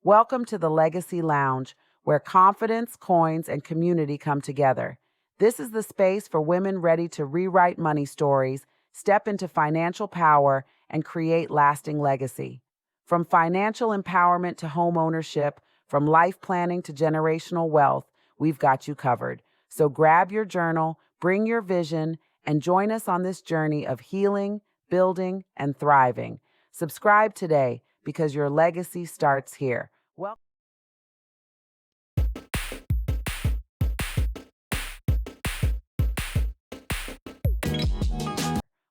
Welcome to the Legacy Lounge, where confidence, coins, and community come together. This is the space for women ready to rewrite money stories, step into financial power, and create lasting legacy. From financial empowerment to home ownership, from life planning to generational wealth, we've got you covered. So grab your journal, bring your vision, and join us on this journey of healing, building, and thriving. Subscribe today because your legacy starts here.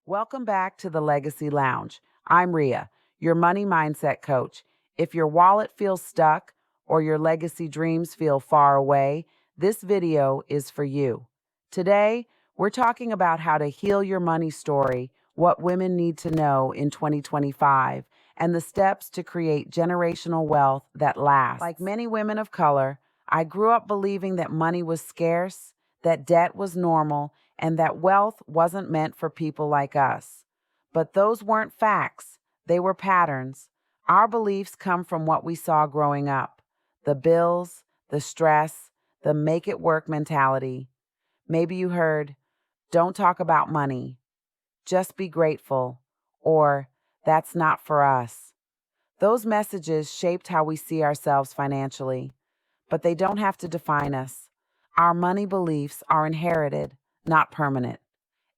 Welcome back to the Legacy Lounge. I'm Rhea, your money mindset coach. If your wallet feels stuck or your legacy dreams feel far away, this video is for you. Today, we're talking about how to heal your money story, what women need to know in 2025, and the steps to create generational wealth that lasts. Like many women of color, I grew up believing that money was scarce, that debt was normal, and that wealth wasn't meant for people like us. But those weren't facts, they were patterns. Our beliefs come from what we saw growing up: the bills, the stress, the make it work mentality. Maybe you heard, "Don't talk about money, just be grateful," or "That's not for us." Those messages shaped how we see ourselves financially, but they don't have to define us. Our money beliefs are inherited, not permanent.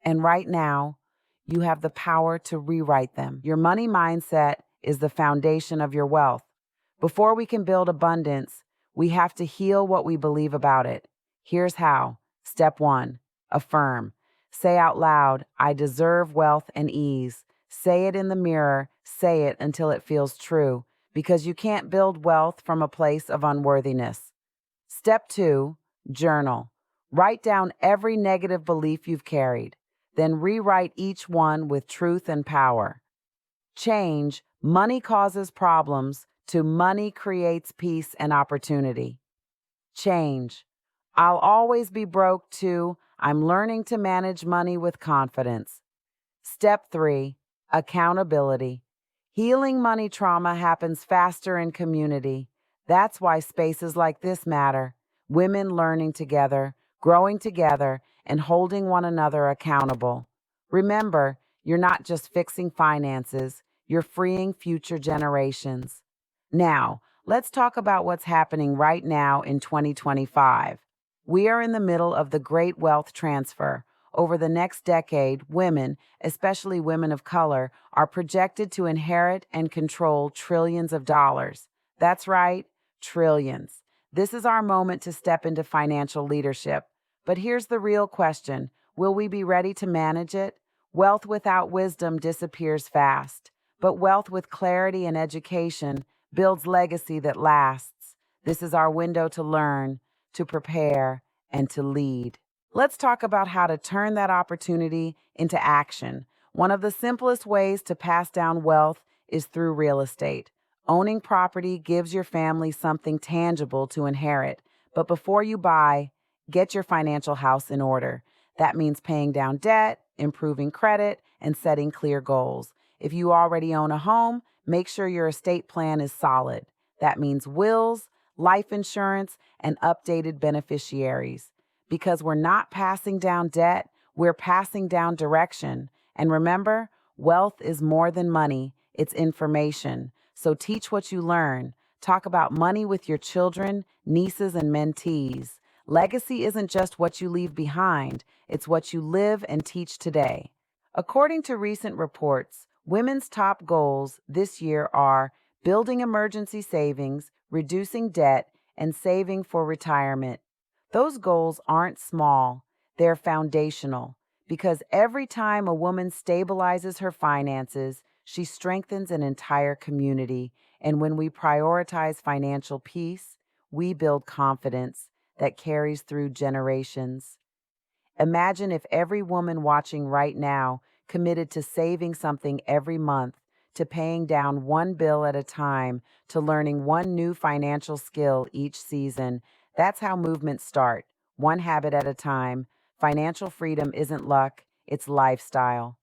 And right now, you have the power to rewrite them. Your money mindset is the foundation of your wealth. Before we can build abundance, we have to heal what we believe about it. Here's how. Step 1, affirm. Say out loud, "I deserve wealth and ease." Say it in the mirror, say it until it feels true, because you can't build wealth from a place of unworthiness. Step 2, journal. Write down every negative belief you've carried, then rewrite each one with truth and power. Change "money causes problems" to "money creates peace and opportunity." Change "I'll always be broke" to "I'm learning to manage money with confidence." Step 3, accountability. Healing money trauma happens faster in community. That's why spaces like this matter. Women learning together, growing together, and holding one another accountable. Remember, you're not just fixing finances, you're freeing future generations. Now, let's talk about what's happening right now in 2025. We are in the middle of the great wealth transfer. Over the next decade, women, especially women of color, are projected to inherit and control trillions of dollars. That's right, trillions. This is our moment to step into financial leadership. But here's the real question: will we be ready to manage it? Wealth without wisdom disappears fast, but wealth with clarity and education builds legacy that lasts. This is our window to learn, to prepare, and to lead. Let's talk about how to turn that opportunity into action. One of the simplest ways to pass down wealth is through real estate. Owning property gives your family something tangible to inherit. But before you buy, get your financial house in order. That means paying down debt, improving credit, and setting clear goals. If you already own a home, make sure your estate plan is solid. That means wills, life insurance, and updated beneficiaries. Because we're not passing down debt, we're passing down direction. And remember, wealth is more than money, it's information. So teach what you learn. Talk about money with your children, nieces, and mentees. Legacy isn't just what you leave behind, it's what you live and teach today. According to recent reports, women's top goals this year are building emergency savings, reducing debt, and saving for retirement. Those goals aren't small, they're foundational, because every time a woman stabilizes her finances, she strengthens an entire community. And when we prioritize financial peace, we build confidence that carries through generations. Imagine if every woman watching right now committed to saving something every month, to paying down one bill at a time, to learning one new financial skill each season. That's how movements start, one habit at a time. Financial freedom isn't luck, it's lifestyle.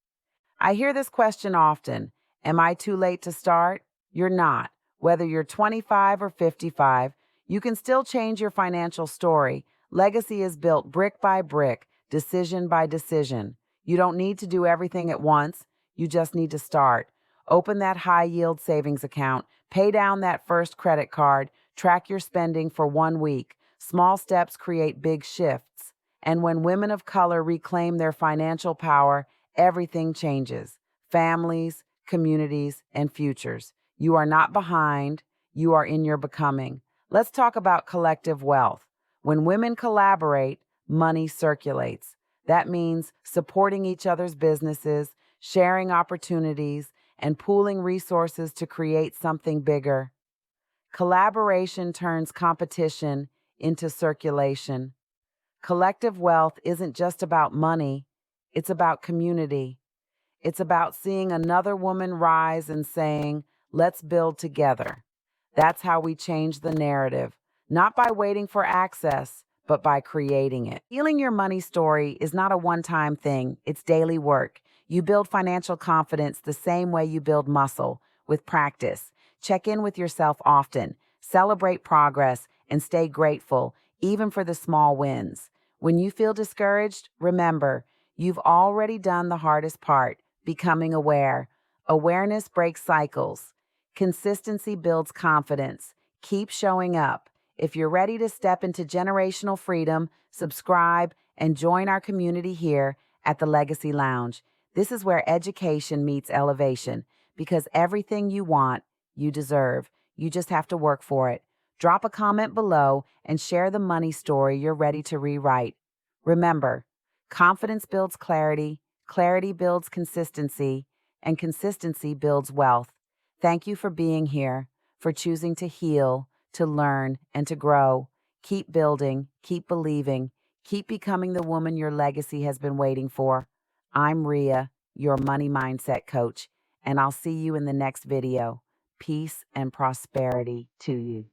I hear this question often: am I too late to start? You're not. Whether you're 25 or 55, you can still change your financial story. Legacy is built brick by brick, decision by decision. You don't need to do everything at once. You just need to start. Open that high-yield savings account. Pay down that first credit card. Track your spending for 1 week. Small steps create big shifts. And when women of color reclaim their financial power, everything changes. Families, communities, and futures. You are not behind. You are in your becoming. Let's talk about collective wealth. When women collaborate, money circulates. That means supporting each other's businesses, sharing opportunities, and pooling resources to create something bigger. Collaboration turns competition into circulation. Collective wealth isn't just about money, it's about community. It's about seeing another woman rise and saying, let's build together. That's how we change the narrative, not by waiting for access, but by creating it. Healing your money story is not a one-time thing, it's daily work. You build financial confidence the same way you build muscle, with practice. Check in with yourself often, celebrate progress, and stay grateful, even for the small wins. When you feel discouraged, remember, you've already done the hardest part, becoming aware. Awareness breaks cycles. Consistency builds confidence. Keep showing up. If you're ready to step into generational freedom, subscribe and join our community here at the Legacy Lounge. This is where education meets elevation, because everything you want, you deserve. You just have to work for it. Drop a comment below and share the money story you're ready to rewrite. Remember, confidence builds clarity, clarity builds consistency, and consistency builds wealth. Thank you for being here, for choosing to heal, to learn, and to grow. Keep building, keep believing, keep becoming the woman your legacy has been waiting for. I'm Rhea, your money mindset coach, and I'll see you in the next video. Peace and prosperity to you.